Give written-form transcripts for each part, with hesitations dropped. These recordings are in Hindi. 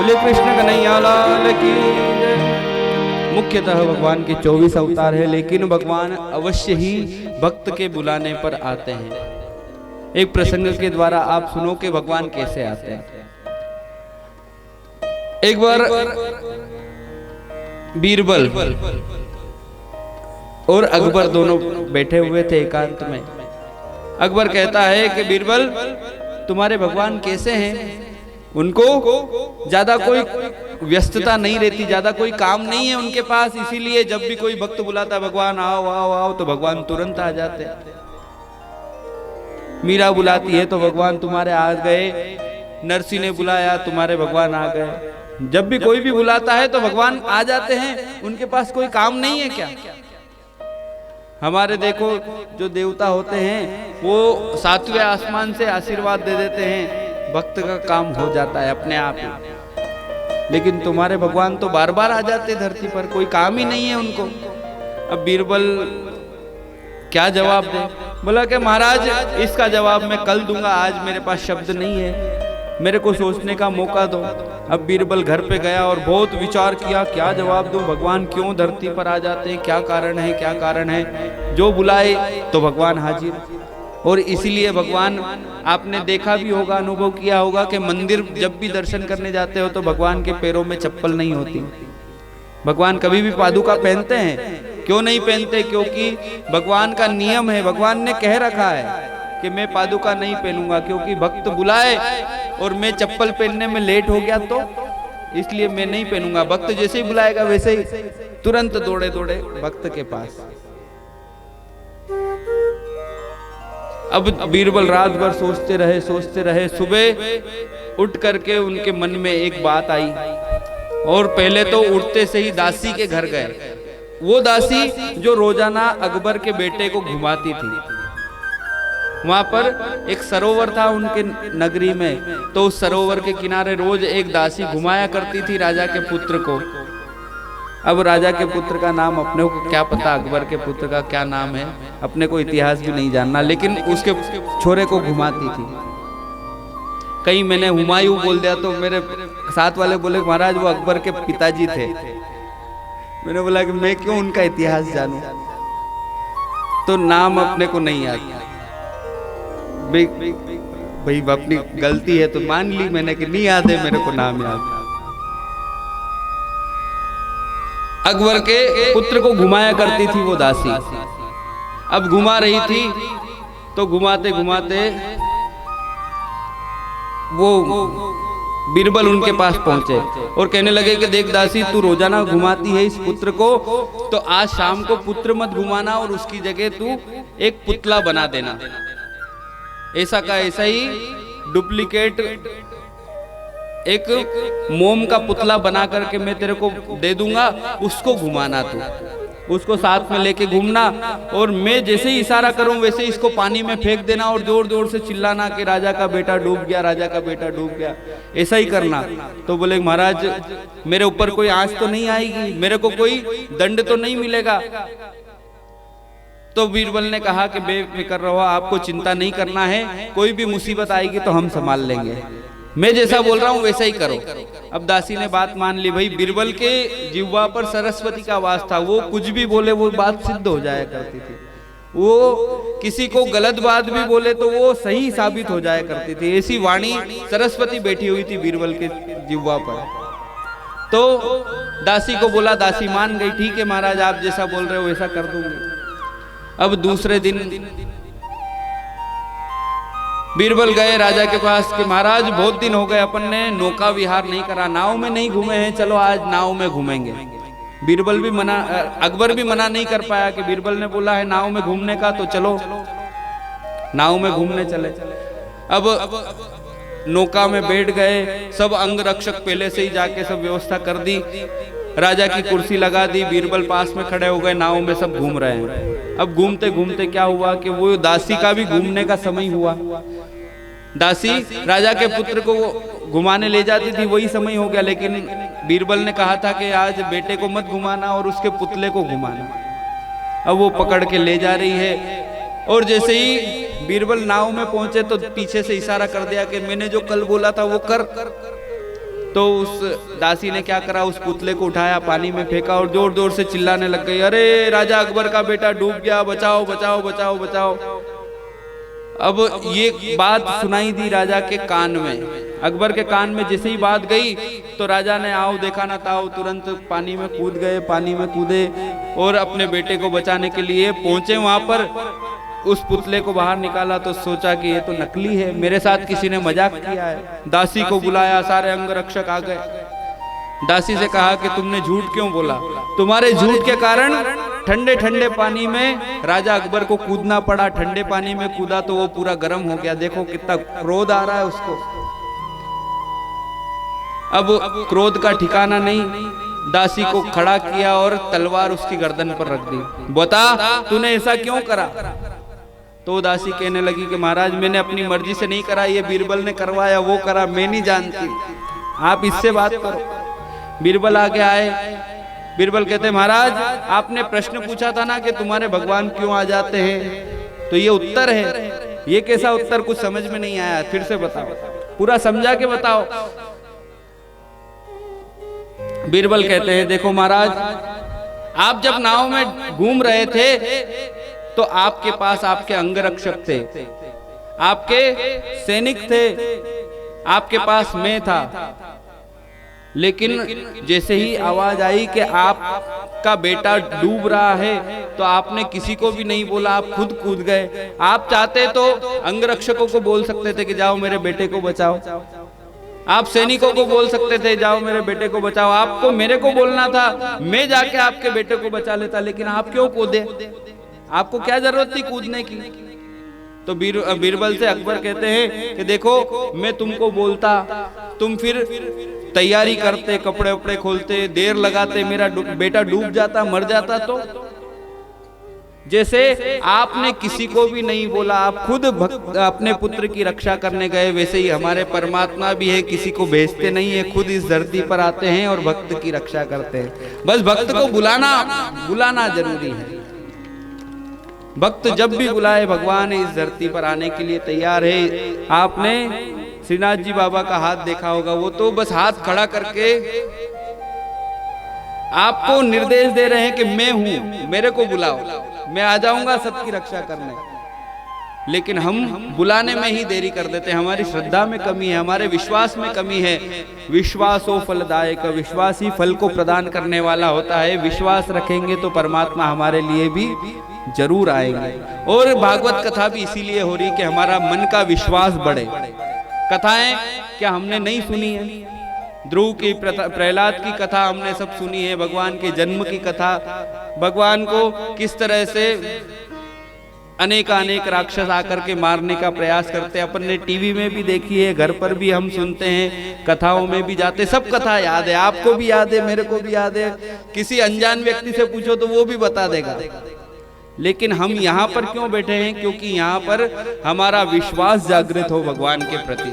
बोले कृष्ण कन्हैया लाल की जय। मुख्यतः भगवान के 24 अवतार है, लेकिन भगवान अवश्य ही भक्त के बुलाने पर आते हैं। एक प्रसंग के द्वारा आप सुनो कि भगवान कैसे आते हैं। एक बार बीरबल और अकबर दोनों बैठे हुए थे एकांत में। अकबर कहता है कि बीरबल तुम्हारे भगवान कैसे हैं? उनको ज्यादा कोई व्यस्तता नहीं रहती, ज्यादा कोई काम नहीं है उनके पास, इसीलिए जब भी कोई भक्त बुलाता है भगवान आओ आओ आओ तो भगवान तुरंत आ जाते हैं। मीरा बुलाती है तो भगवान तुम्हारे आ गए, नरसी ने बुलाया तुम्हारे भगवान आ गए। जब भी कोई भी बुलाता है तो भगवान आ जाते हैं, उनके पास कोई काम नहीं है क्या? हमारे देखो जो देवता होते हैं वो 7वें आसमान से आशीर्वाद दे देते हैं, भक्त का काम हो जाता है अपने आप ही। लेकिन तुम्हारे भगवान तो बार बार आ जाते धरती पर, कोई काम ही नहीं है उनको। अब बीरबल क्या जवाब दे? बोला कि महाराज इसका जवाब मैं कल दूंगा, आज मेरे पास शब्द नहीं है, मेरे को सोचने का मौका दो। अब बीरबल घर पे गया और बहुत विचार किया, क्या जवाब दूं, भगवान क्यों धरती पर आ जाते हैं, क्या कारण है, क्या कारण है? जो बुलाए तो भगवान हाजिर। और इसीलिए भगवान, आपने देखा भी होगा, अनुभव किया होगा कि मंदिर जब भी दर्शन करने जाते हो तो भगवान के पैरों में चप्पल नहीं होती। भगवान कभी भी पादुका पहनते हैं? क्यों नहीं पहनते? क्योंकि भगवान का नियम है, भगवान ने कह रखा है कि मैं पादुका नहीं पहनूंगा, क्योंकि भक्त बुलाए और मैं चप्पल पहनने में लेट हो गया तो इसलिए मैं नहीं पहनूंगा। भक्त जैसे ही बुलाएगा वैसे ही तुरंत दौड़े दौड़े भक्त के पास। अब बीरबल रात भर सोचते रहे। सुबह उठ करके उनके मन में एक बात आई और पहले तो उठते से ही दासी के घर गए। वो दासी जो रोजाना अकबर के बेटे को घुमाती थी। वहां पर एक सरोवर था उनके नगरी में, तो उस सरोवर के किनारे रोज एक दासी घुमाया करती थी राजा के पुत्र को। अब राजा के पुत्र का नाम अपने को क्या पता, अकबर के पुत्र का क्या नाम है, अपने को इतिहास भी नहीं जानना, लेकिन उसके छोरे को घुमाती थी। कहीं मैंने हुमायूं बोल दिया तो मेरे साथ वाले बोले महाराज वो अकबर के पिताजी थे। मैंने बोला कि मैं क्यों उनका इतिहास जानूं, तो नाम अपने को नहीं याद। भाई अपनी गलती है तो मान ली मैंने कि नहीं याद है मेरे को नाम याद। अकबर के पुत्र को घुमाया करती थी वो दासी। अब घुमा रही थी तो घुमाते घुमाते वो बीरबल उनके पास पहुंचे और कहने लगे कि देख दासी तू रोजाना घुमाती है इस पुत्र को, तो आज शाम को पुत्र मत घुमाना और उसकी जगह तू एक पुतला बना देना। ऐसा का ऐसा ही डुप्लीकेट एक मोम का पुतला बना करके मैं तेरे को दे दूंगा, उसको घुमाना तू, उसको साथ में लेके घूमना और मैं जैसे ही इशारा करूं वैसे इसको पानी में फेंक देना और जोर जोर से चिल्लाना कि राजा का बेटा डूब गया, राजा का बेटा डूब गया, ऐसा ही करना। तो बोले महाराज मेरे ऊपर कोई आंच तो नहीं आएगी, मेरे को कोई दंड तो नहीं मिलेगा? तो बीरबल ने कहा कि बेफिक्र रहो, आपको चिंता नहीं करना है, कोई भी मुसीबत आएगी तो हम संभाल लेंगे, मैं जैसा बोल रहा हूं वैसा ही करो। अब दासी ने बात मान ली। भाई बीरबल के जिह्वा पर सरस्वती का वास था, वो कुछ भी बोले वो बात सिद्ध हो जाया करती थी। वो किसी को गलत बात भी बोले तो वो सही साबित हो जाया करती थी, ऐसी वाणी सरस्वती बैठी हुई थी बीरबल के जिह्वा पर। तो दासी को बोला, दासी मान गई, ठीक है महाराज आप जैसा बोल रहे हो वैसा कर दूंगी। अब दूसरे दिन बीरबल गए राजा के पास कि महाराज बहुत दिन हो गए अपन ने नौका विहार नहीं करा, नाव में नहीं घूमे हैं, चलो आज नाव में घूमेंगे। बीरबल भी मना, अकबर भी मना नहीं कर पाया कि बीरबल ने बोला है नाव में घूमने का तो चलो नाव में घूमने चले। अब नौका में बैठ गए, सब अंग रक्षक पहले से ही जाके सब व्यवस्था कर दी, राजा की कुर्सी लगा दी, बीरबल पास में खड़े हो गए, नाव में सब घूम रहे हैं। अब घूमते घूमते क्या हुआ कि वो दासी का भी घूमने का समय हुआ। दासी राजा के पुत्र को घुमाने ले जाती थी, वही समय हो गया, लेकिन बीरबल ने कहा था कि आज बेटे को मत घुमाना और उसके पुतले को घुमाना। अब वो पकड़ के ले जा रही है और जैसे ही बीरबल नाव में पहुंचे तो पीछे से इशारा कर दिया कि मैंने जो कल बोला था वो कर। तो उस दासी ने क्या करा, उस पुतले को उठाया, पानी में फेंका और जोर जोर से चिल्लाने लग गई, अरे राजा अकबर का बेटा डूब गया, बचाओ बचाओ बचाओ बचाओ। अब ये बात सुनाई दी राजा के कान में, अकबर के कान में जैसे ही बात गई तो राजा ने आओ देखा ना ताओ तुरंत पानी में कूद गए, पानी में कूदे और अपने बेटे को बचाने के लिए पहुंचे। वहां पर उस पुतले को बाहर निकाला तो सोचा कि ये तो नकली है, मेरे साथ किसी ने मजाक किया है। दासी को बुलाया, सारे अंगरक्षक आ गए। दासी से कहा कि तुमने झूठ क्यों बोला, तुम्हारे झूठ के कारण ठंडे ठंडे पानी में राजा अकबर को कूदना पड़ा। ठंडे पानी में कूदा तो वो पूरा गर्म हो गया, देखो कितना क्रोध आ रहा है उसको। अब क्रोध का ठिकाना नहीं, दासी को खड़ा किया और तलवार उसकी गर्दन पर रख दी। बता तूने ऐसा क्यों करा? तो दासी कहने लगी कि महाराज मैंने अपनी मर्जी से नहीं करा, ये बीरबल ने करवाया, वो करा, मैं नहीं जानती, आप इससे बात करो। बीरबल आगे आए। बीरबल कहते महाराज आपने प्रश्न पूछा था ना कि तुम्हारे भगवान क्यों आ जाते हैं, तो ये उत्तर है। ये कैसा उत्तर, कुछ समझ में नहीं आया, फिर से बताओ, पूरा समझा के बताओ। बीरबल कहते हैं देखो महाराज, आप जब नाव में घूम रहे थे तो आपके पास आपके अंगरक्षक थे, आपके सैनिक थे, आपके पास मैं था, लेकिन जैसे ही आवाज आई कि आपका बेटा डूब रहा है तो आपने किसी को भी नहीं बोला, आप खुद कूद गए। आप चाहते तो अंगरक्षकों को बोल सकते थे कि जाओ मेरे बेटे को बचाओ, आप सैनिकों को बोल सकते थे जाओ मेरे बेटे को बचाओ, आपको मेरे को बोलना था, मैं जाके आपके बेटे को बचा लेता, लेकिन आप क्यों कूदे, आपको क्या जरूरत थी कूदने की? तो बीरबल से अकबर कहते हैं कि देखो मैं तुमको बोलता, तुम फिर तैयारी करते, कपड़े वपड़े खोलते, देर लगाते, मेरा बेटा डूब जाता, मर जाता। तो जैसे आपने किसी को भी नहीं बोला, आप खुद अपने पुत्र की रक्षा करने गए, वैसे ही हमारे परमात्मा भी है, किसी को भेजते नहीं है, खुद इस धरती पर आते हैं और भक्त की रक्षा करते हैं। बस भक्त को बुलाना जरूरी है। भक्त जब भी बुलाए भगवान इस धरती पर आने के लिए तैयार है। आपने श्रीनाथ जी बाबा का हाथ देखा होगा, वो तो बस हाथ खड़ा करके आपको निर्देश दे रहे हैं कि मैं हूं, मेरे को बुलाओ, मैं आ जाऊंगा सबकी रक्षा करने। लेकिन हम बुलाने में ही देरी कर देते हैं, हमारी श्रद्धा में कमी है, हमारे विश्वास में कमी है। विश्वासो फलदायक, विश्वास ही फल को प्रदान करने वाला होता है। विश्वास रखेंगे तो परमात्मा हमारे लिए भी जरूर आएंगे। और भागवत कथा भी इसीलिए हो रही कि हमारा मन का विश्वास बढ़े। कथाएं क्या हमने नहीं सुनी है? ध्रुव की, प्रहलाद की कथा हमने सब सुनी है, भगवान के जन्म की कथा, भगवान को किस तरह से अनेक राक्षस आकर के मारने का प्रयास करते हैं, अपन ने टीवी में भी देखी है, घर पर भी हम सुनते हैं, कथाओं में भी जाते, सब कथा याद है, आपको भी याद है, मेरे को भी याद है, किसी अनजान व्यक्ति से पूछो तो वो भी बता देगा। लेकिन हम यहाँ पर क्यों बैठे हैं? क्योंकि यहाँ पर हमारा विश्वास जागृत हो भगवान के प्रति,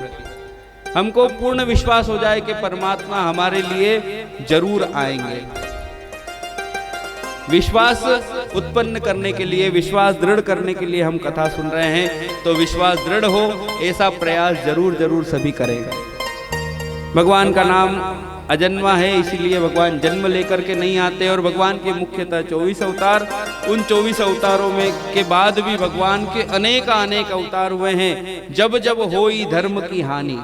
हमको पूर्ण विश्वास हो जाए कि परमात्मा हमारे लिए जरूर आएंगे। विश्वास उत्पन्न करने के लिए, विश्वास दृढ़ करने के लिए हम कथा सुन रहे हैं, तो विश्वास दृढ़ हो ऐसा प्रयास जरूर सभी करेंगे। भगवान का नाम अजन्मा है, इसीलिए भगवान जन्म लेकर के नहीं आते। और भगवान के मुख्यतः 24 अवतार, उन 24 अवतारों में के बाद भी भगवान के अनेक अवतार हुए हैं। जब जब होई धर्म की हानि,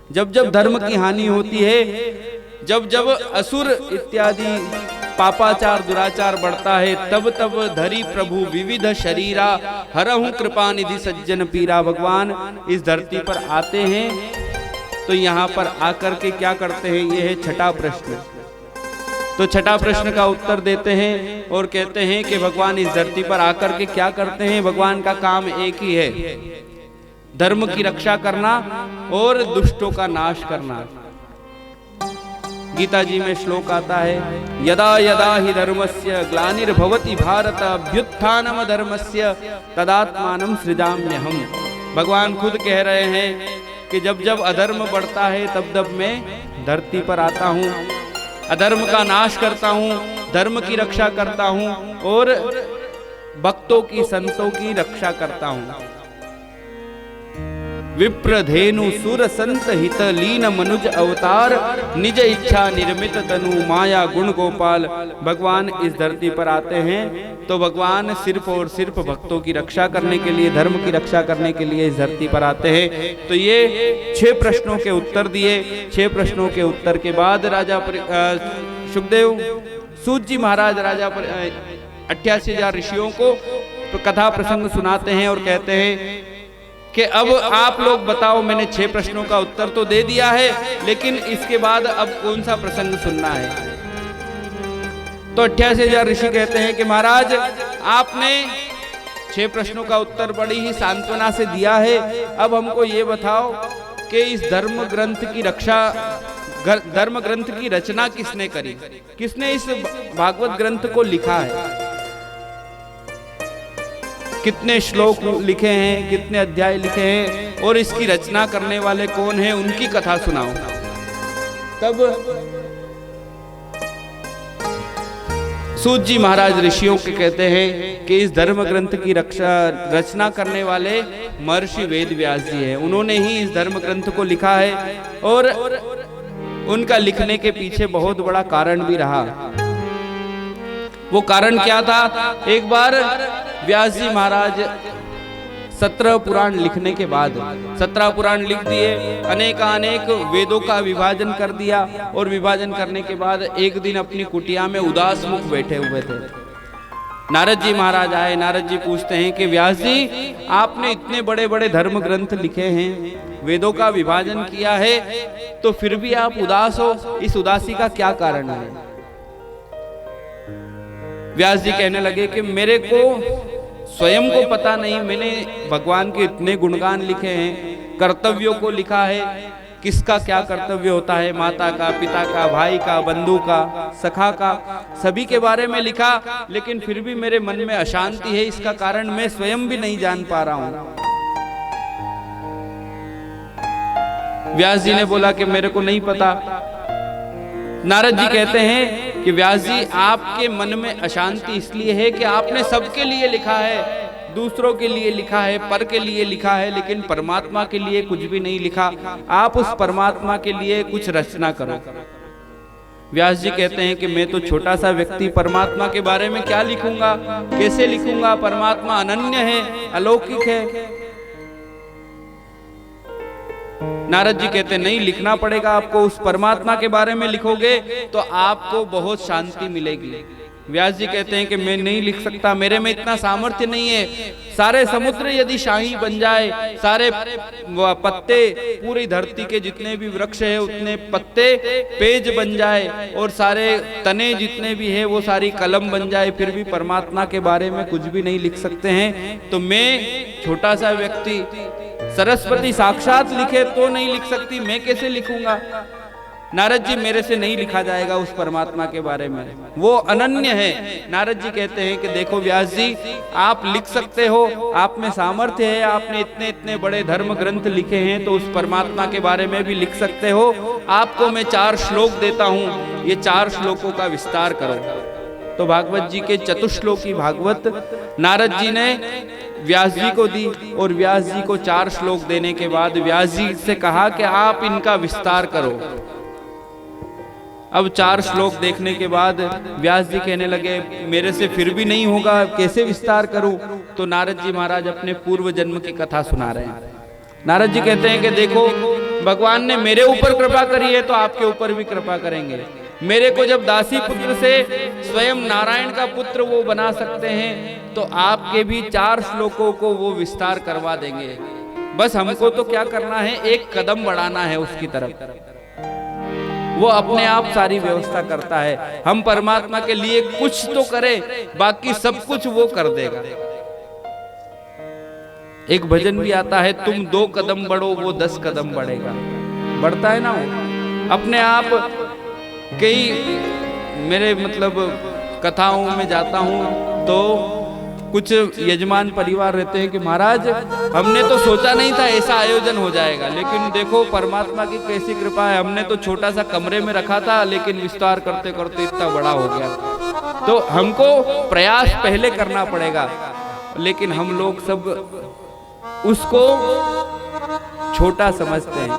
जब जब धर्म की हानि होती है, जब जब असुर इत्यादि पापाचार दुराचार बढ़ता है, तब तब धरी प्रभु विविध शरीरा, हरहु कृपा निधि सज्जन पीरा। भगवान इस धरती पर आते हैं तो यहाँ पर आकर के क्या करते हैं, ये है छठा प्रश्न। तो छठा प्रश्न का उत्तर देते हैं और कहते हैं कि भगवान इस धरती पर आकर के क्या करते हैं। भगवान का काम एक ही है, धर्म की रक्षा करना और दुष्टों का नाश करना। गीता जी में श्लोक आता है, यदा यदा हि धर्मस्य ग्लानिर्भवति भारत अभ्युत्थानम धर्मस्य तदात्मानं सृजाम्यहम्। भगवान खुद कह रहे हैं कि जब जब अधर्म बढ़ता है तब तब मैं धरती पर आता हूँ, अधर्म का नाश करता हूँ, धर्म की रक्षा करता हूँ और भक्तों की, संतों की रक्षा करता हूँ। विप्रधेनु सुर संत हित लीन मनुज अवतार, निज इच्छा निर्मित तनु माया गुण गोपाल। भगवान इस धरती पर आते हैं तो भगवान सिर्फ और सिर्फ भक्तों की रक्षा करने के लिए, धर्म की रक्षा करने के लिए इस धरती पर आते हैं। तो ये 6 प्रश्नों के उत्तर दिए। 6 प्रश्नों के उत्तर के बाद राजा सुखदेव सूत जी महाराज राजा 88,000 ऋषियों को कथा प्रसंग सुनाते हैं और कहते हैं कि अब आप लोग बताओ, मैंने 6 प्रश्नों का उत्तर तो दे दिया है, लेकिन इसके बाद अब कौन सा प्रसंग सुनना है। तो 88,000 ऋषि कहते हैं कि महाराज आपने 6 प्रश्नों का उत्तर बड़ी ही सांत्वना से दिया है, अब हमको ये बताओ कि इस धर्म ग्रंथ की रक्षा, धर्म ग्रंथ की रचना किसने करी, किसने इस भागवत ग्रंथ को लिखा है, कितने श्लोक लिखे हैं, कितने अध्याय लिखे हैं, और इसकी रचना करने वाले कौन हैं, उनकी कथा सुनाओ। तब सूत जी महाराज ऋषियों के कहते हैं कि इस धर्म ग्रंथ की रचना करने वाले महर्षि वेद व्यास जी हैं। उन्होंने ही इस धर्म ग्रंथ को लिखा है, और उनका लिखने के पीछे बहुत बड़ा कारण भी रहा। वो कारण क्या था? एक बार व्यास जी महाराज 17 पुराण लिखने के बाद 17 पुराण लिख दिए, अनेक वेदों का विभाजन कर दिया, और विभाजन करने के बाद एक दिन अपनी कुटिया में उदास मुख बैठे हुए थे। नारद जी महाराज आए। नारद जी पूछते हैं कि व्यास जी आपने इतने बड़े बड़े धर्म ग्रंथ लिखे हैं, वेदों का विभाजन किया है, तो फिर भी आप उदास हो, इस उदासी का क्या कारण है? व्यास जी कहने लगे कि मेरे को स्वयं को पता नहीं, मैंने भगवान के इतने गुणगान लिखे हैं, कर्तव्यों को लिखा है, किसका क्या कर्तव्य होता है, माता का, पिता का, भाई का, बंधु का, सखा का, सभी के बारे में लिखा, लेकिन फिर भी मेरे मन में अशांति है, इसका कारण मैं स्वयं भी नहीं जान पा रहा हूं। व्यास जी ने बोला कि मेरे को नहीं पता। नारद जी कहते हैं कि व्यास जी आपके मन में अशांति इसलिए है कि आपने सबके लिए लिखा है, दूसरों के लिए लिखा है, पर के लिए लिखा है, लेकिन परमात्मा के लिए कुछ भी नहीं लिखा। आप उस परमात्मा के लिए कुछ रचना करो। व्यास जी कहते हैं कि मैं तो छोटा सा व्यक्ति, परमात्मा के बारे में क्या लिखूंगा, कैसे लिखूंगा? परमात्मा अनन्य है, अलौकिक है। नारद जी कहते नहीं, लिखना पड़ेगा आपको, उस परमात्मा के बारे में लिखोगे तो आपको बहुत शांति मिलेगी। व्यास जी कहते हैं कि मैं नहीं लिख सकता, मेरे में इतना सामर्थ्य नहीं है। सारे समुद्र यदि शाही बन जाए, सारे पत्ते, पूरी धरती के जितने भी वृक्ष है उतने पत्ते पेज बन जाए, और सारे तने जितने भी है वो सारी कलम बन जाए, फिर भी परमात्मा के बारे में कुछ भी नहीं लिख सकते हैं। तो मैं छोटा सा व्यक्ति, सरस्वती साक्षात लिखे तो नहीं लिख सकती, मैं कैसे लिखूंगा? नारद जी मेरे से नहीं लिखा जाएगा उस परमात्मा के बारे में, वो अनन्य है। नारद जी कहते हैं कि देखो व्यास जी, आप लिख सकते हो, आप में सामर्थ्य है, आपने इतने इतने बड़े धर्म ग्रंथ लिखे हैं, तो उस परमात्मा के बारे में भी लिख सकते हो। आपको मैं 4 श्लोक देता हूं, ये 4 श्लोकों का विस्तार करो। तो भागवत जी के चतुश्लोकी भागवत नारद जी ने व्यास जी को दी, और व्यास जी को 4 श्लोक देने के बाद व्यास जी से कहा कि आप इनका विस्तार करो। अब 4 श्लोक देखने के बाद व्यास जी कहने लगे मेरे से फिर भी नहीं होगा, कैसे विस्तार करूं? तो नारद जी महाराज अपने पूर्व जन्म की कथा सुना रहे हैं। नारद जी कहते हैं कि देखो, भगवान ने मेरे ऊपर कृपा करी है तो आपके ऊपर भी कृपा करेंगे। मेरे को जब दासी पुत्र से स्वयं नारायण का पुत्र वो बना सकते हैं, तो आपके भी 4 श्लोकों को वो विस्तार करवा देंगे। बस हमको तो क्या करना है, एक कदम बढ़ाना है उसकी तरफ। वो अपने आप सारी व्यवस्था करता है, हम परमात्मा के लिए कुछ तो करें, बाकी सब कुछ वो कर देगा। एक भजन भी आता है, तुम 2 कदम बढ़ो वो 10 कदम बढ़ेगा। बढ़ता है ना वो अपने आप। कई मेरे मतलब कथाओं में जाता हूं तो कुछ यजमान परिवार रहते हैं कि महाराज हमने तो सोचा नहीं था ऐसा आयोजन हो जाएगा, लेकिन देखो परमात्मा की कैसी कृपा है, हमने तो छोटा सा कमरे में रखा था, लेकिन विस्तार करते करते इतना बड़ा हो गया। तो हमको प्रयास पहले करना पड़ेगा, लेकिन हम लोग सब उसको छोटा समझते हैं।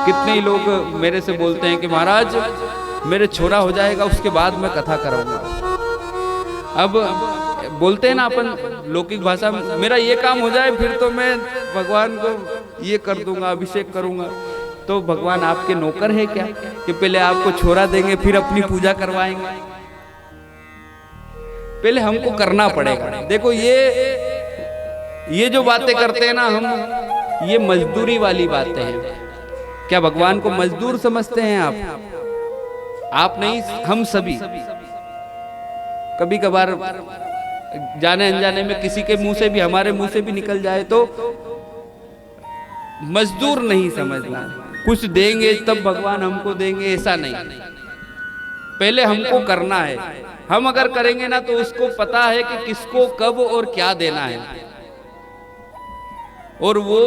कितने ही लोग मेरे से बोलते हैं कि महाराज मेरे छोरा हो जाएगा उसके बाद मैं कथा कराऊंगा। अब बोलते हैं ना अपन लौकिक भाषा में, मेरा ये काम हो जाए फिर तो मैं भगवान को ये कर दूंगा, अभिषेक करूंगा। तो भगवान आपके नौकर है क्या कि पहले आपको छोरा देंगे फिर अपनी पूजा करवाएंगे? पहले हमको करना पड़ेगा। देखो ये जो बातें करते हैं ना हम, ये मजदूरी वाली बातें हैं। क्या भगवान को मजदूर समझते हैं आप नहीं, हम सभी। कभी कभार जाने अनजाने में किसी के मुंह से भी, हमारे मुंह से भी निकल जाए तो मजदूर नहीं समझना। कुछ देंगे तब भगवान हमको देंगे, ऐसा नहीं। पहले हमको करना है। हम अगर करेंगे ना तो उसको पता है कि किसको कब और क्या देना है, और वो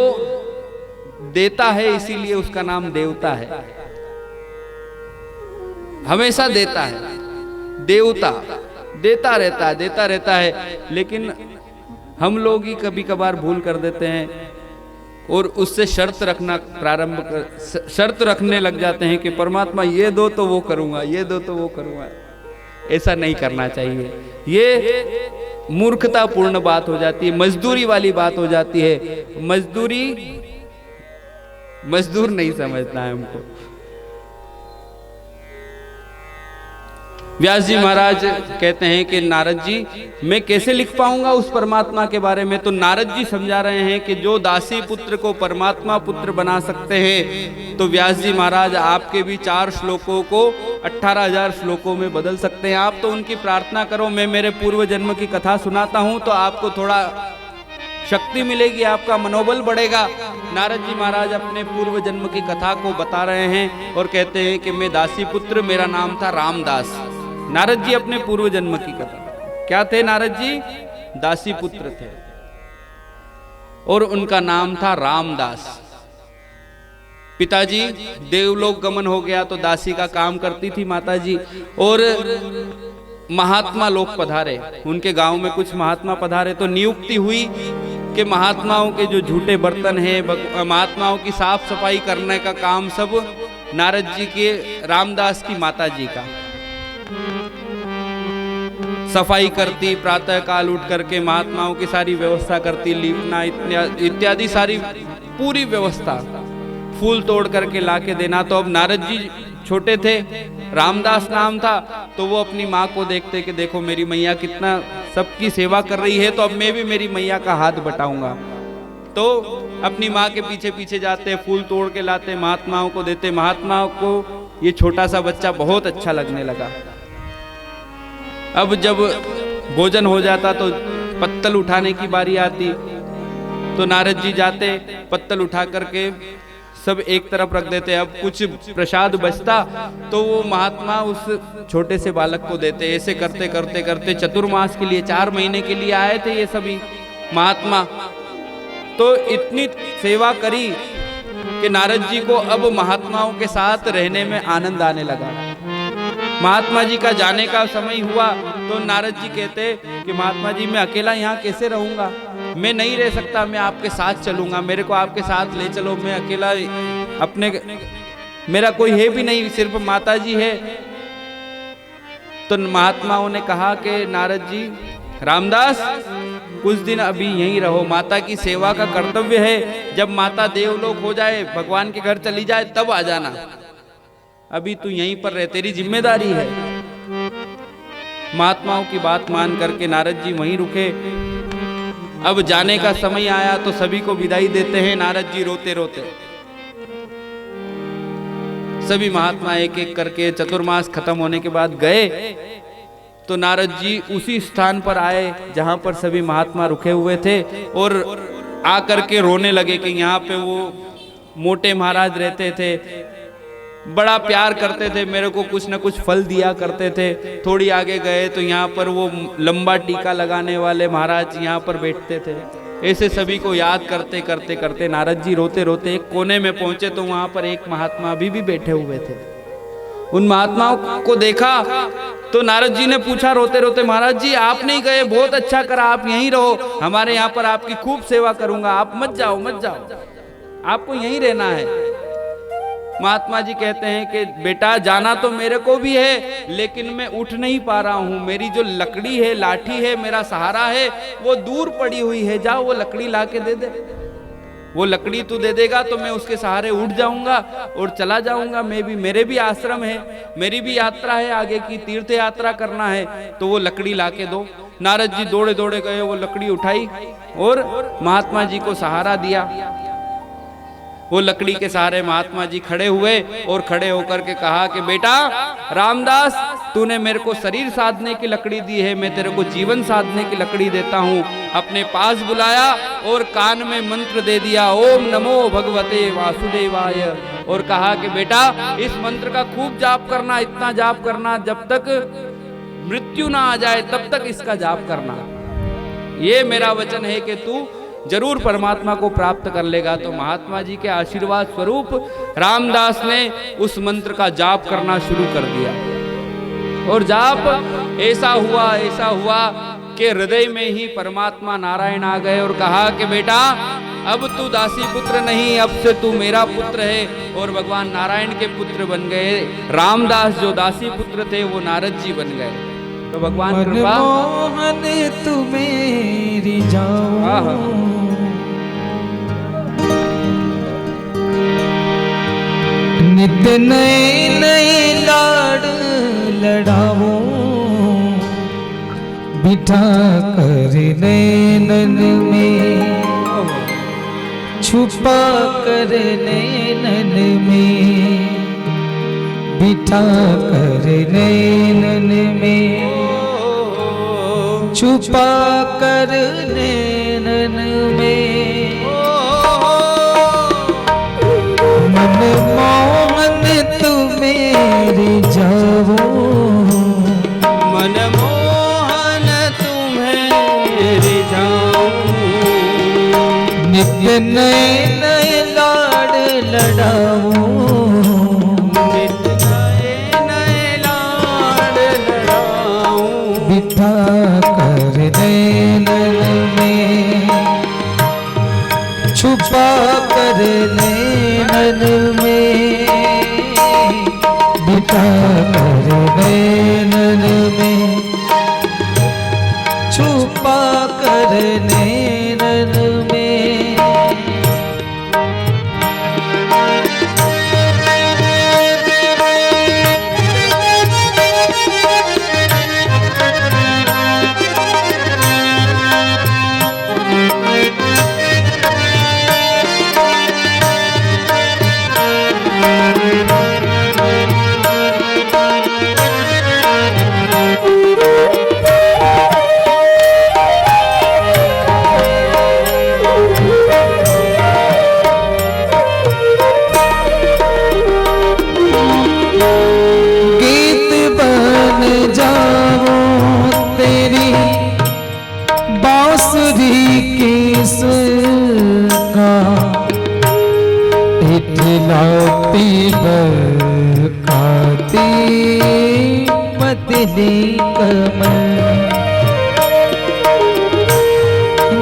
देता है, इसीलिए उसका नाम देवता है। हमेशा देता है, देवता देता रहता है। लेकिन हम लोग ही कभी कभार भूल कर देते हैं और उससे शर्त रखने लग जाते हैं कि परमात्मा ये दो तो वो करूंगा, ये दो तो वो करूंगा। ऐसा नहीं करना चाहिए। ये मूर्खतापूर्ण बात हो जाती है, मजदूरी वाली बात हो जाती है। मजदूर नहीं समझना है हमको। व्यास जी महाराज कहते हैं कि नारद जी मैं कैसे लिख पाऊंगा उस परमात्मा के बारे में? तो नारद जी समझा रहे हैं कि जो दासी पुत्र को परमात्मा पुत्र बना सकते हैं, तो व्यास जी महाराज आपके भी 4 श्लोकों को 18,000 श्लोकों में बदल सकते हैं। आप तो उनकी प्रार्थना करो, मैं मेरे पूर्व जन्म की कथा सुनाता हूं तो आपको थोड़ा शक्ति मिलेगी, आपका मनोबल बढ़ेगा। नारद जी महाराज अपने पूर्व जन्म की कथा को बता रहे हैं और कहते हैं कि मैं दासी पुत्र, मेरा नाम था रामदास। नारद जी अपने पूर्व जन्म की कथा, क्या थे नारद जी? दासी पुत्र थे और उनका नाम था रामदास। पिताजी देवलोक गमन हो गया तो दासी का काम करती थी माता जी, और महात्मा लोग पधारे, उनके गांव में कुछ महात्मा पधारे तो नियुक्ति हुई कि महात्माओं के जो झूठे बर्तन हैं, महात्माओं की साफ सफाई करने का काम सब नारद जी के, रामदास की माता जी का। सफाई करती, प्रातः काल उठ करके महात्माओं की सारी व्यवस्था करती, लीपना इत्यादि सारी पूरी व्यवस्था, फूल तोड़ करके लाके देना। तो अब नारद जी छोटे थे, रामदास नाम था, तो वो अपनी माँ को देखते कि देखो मेरी मैया कितना सबकी सेवा कर रही है, तो अब मैं भी मेरी मैया का हाथ बटाऊंगा। तो अपनी माँ के पीछे पीछे जाते, फूल तोड़ के लाते, महात्माओं को देते। महात्माओं को ये छोटा सा बच्चा बहुत अच्छा लगने लगा। अब जब भोजन हो जाता तो पत्तल उठाने की बारी आती, तो नारद जी जाते, पत्तल उठा करके सब एक तरफ रख देते। अब कुछ प्रसाद बचता तो वो महात्मा उस छोटे से बालक को देते। ऐसे करते करते करते चतुर्मास के लिए, 4 महीने के लिए आए थे ये सभी महात्मा। तो इतनी सेवा करी कि नारद जी को अब महात्माओं के साथ रहने में आनंद आने लगा। महात्मा जी का जाने का समय हुआ तो नारद जी कहते कि महात्मा जी मैं अकेला यहाँ कैसे रहूंगा, मैं नहीं रह सकता, मैं आपके साथ चलूंगा, मेरे को आपके साथ ले चलो। मैं अकेला अपने, मेरा कोई है भी नहीं, सिर्फ माता जी है। तो महात्माओं ने कहा कि नारद जी, रामदास कुछ दिन अभी यहीं रहो, माता की सेवा का कर्तव्य है। जब माता देवलोक हो जाए, भगवान के घर चली जाए, तब आ जाना। अभी तू यहीं पर रह, तेरी जिम्मेदारी है। महात्माओं की बात मान करके नारद जी वहीं रुके। अब जाने का समय आया तो सभी को विदाई देते हैं। नारद जी रोते रोते, सभी महात्मा एक एक करके चतुर्मास खत्म होने के बाद गए। तो नारद जी उसी स्थान पर आए जहां पर सभी महात्मा रुके हुए थे और आकर के रोने लगे कि यहाँ पे वो मोटे महाराज रहते थे, बड़ा प्यार करते थे, मेरे को कुछ न कुछ फल दिया करते थे। थोड़ी आगे गए तो यहाँ पर वो लंबा टीका लगाने वाले महाराज यहाँ पर बैठते थे। ऐसे सभी को याद करते करते करते नारद जी रोते रोते एक कोने में पहुंचे तो वहां पर एक महात्मा अभी भी बैठे हुए थे। उन महात्माओं को देखा तो नारद जी ने पूछा रोते रोते, महाराज जी आप नहीं गए, बहुत अच्छा करा, आप यहीं रहो, हमारे यहाँ पर आपकी खूब सेवा करूंगा, आप मत जाओ मत जाओ, आपको यहीं रहना है। महात्मा जी कहते हैं कि बेटा जाना तो मेरे को भी है, लेकिन मैं उठ नहीं पा रहा हूं। मेरी जो लकड़ी है, लाठी है, मेरा सहारा है, वो दूर पड़ी हुई है। जाओ वो लकड़ी ला के दे दे। वो लकड़ी तू दे देगा तो मैं उसके सहारे उठ जाऊंगा और चला जाऊंगा। मेरे भी आश्रम है, मेरी भी यात्रा है, आगे की तीर्थ यात्रा करना है, तो वो लकड़ी ला के दो। नारद जी दौड़े दौड़े गए, वो लकड़ी उठाई और महात्मा जी को सहारा दिया। वो लकड़ी के सहारे महात्मा जी खड़े हुए और खड़े होकर के कहा कि बेटा रामदास, तूने मेरे को शरीर साधने की लकड़ी दी है, मैं तेरे को जीवन साधने की लकड़ी देता हूँ। अपने पास बुलाया और कान में मंत्र दे दिया, ओम नमो भगवते वासुदेवाय, और कहा कि बेटा इस मंत्र का खूब जाप करना, इतना जाप करना जब तक मृत्यु ना आ जाए, तब तक इसका जाप करना। ये मेरा वचन है कि तू जरूर परमात्मा को प्राप्त कर लेगा। तो महात्मा जी के आशीर्वाद स्वरूप रामदास ने उस मंत्र का जाप करना शुरू कर दिया। और जाप ऐसा हुआ कि हृदय में ही परमात्मा नारायण आ गए और कहा कि बेटा अब तू दासी पुत्र नहीं, अब से तू मेरा पुत्र है। और भगवान नारायण के पुत्र बन गए। रामदास जो दासी पुत्र थे वो नारद जी बन गए। तो भगवान कृपा मोहन तू मेरी जाओ, नित नए नए लाड़ लड़ावो, बिठा कर नैनन में, छुपा कर नैनन में, बिठा कर नैनन में, छुपा कर नैनन में। मन मोहन तू मेरी जाओ, मन मोहन तू मेरी जाओ, नित्य नए नए लाड़ लड़ाओ, बिठा कर नैनन में, छुपा कर नैनन में, बिठा कर नैनन में, छुपा कर नैनन में।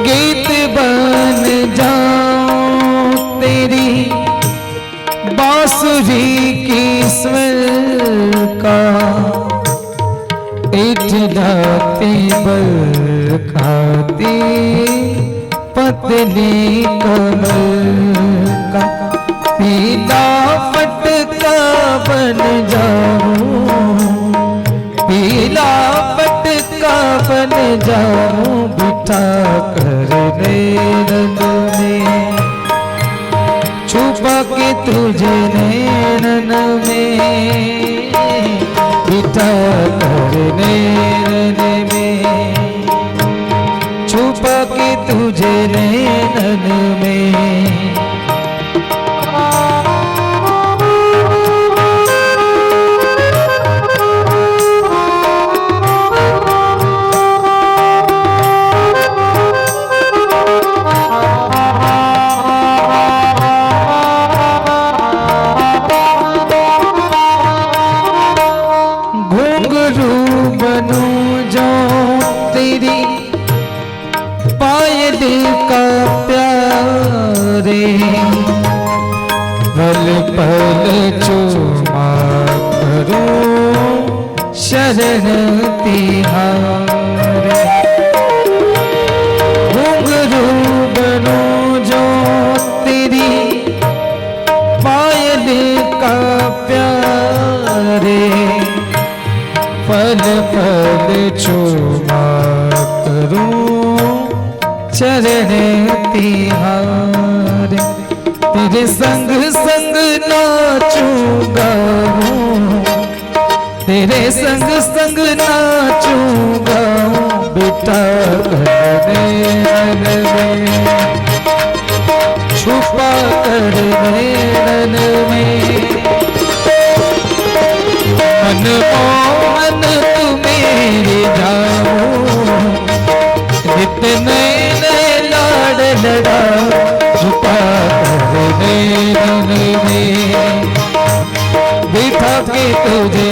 गीत बन जाऊं तेरी बांसुरी की स्वर का, इठलाती बल खाती पतली कमर का, पीला फटका बन जाऊं, पीला पटका बन जाऊं, बिठा कर नैनन में, छुपा के तुझे नैनन में, बिठा कर नैनन में, छुपा के तुझे नैनन में। पायल का प्यारे पल चूमा करूं शरण तिहारे। घुंघरू बनूं जो तेरी पायल का प्यारे, पल पल चूमा करूं चरण तिहारे। तेरे संग संग नाचूंगा, तेरे संग संग नाचूंगा, बेटा नैन में छुपा कर नैन में। मनमोहन तू मेरे जाओ, नित नैन लाड लड़ा, छुपा कर नैन में बिठा के तुझे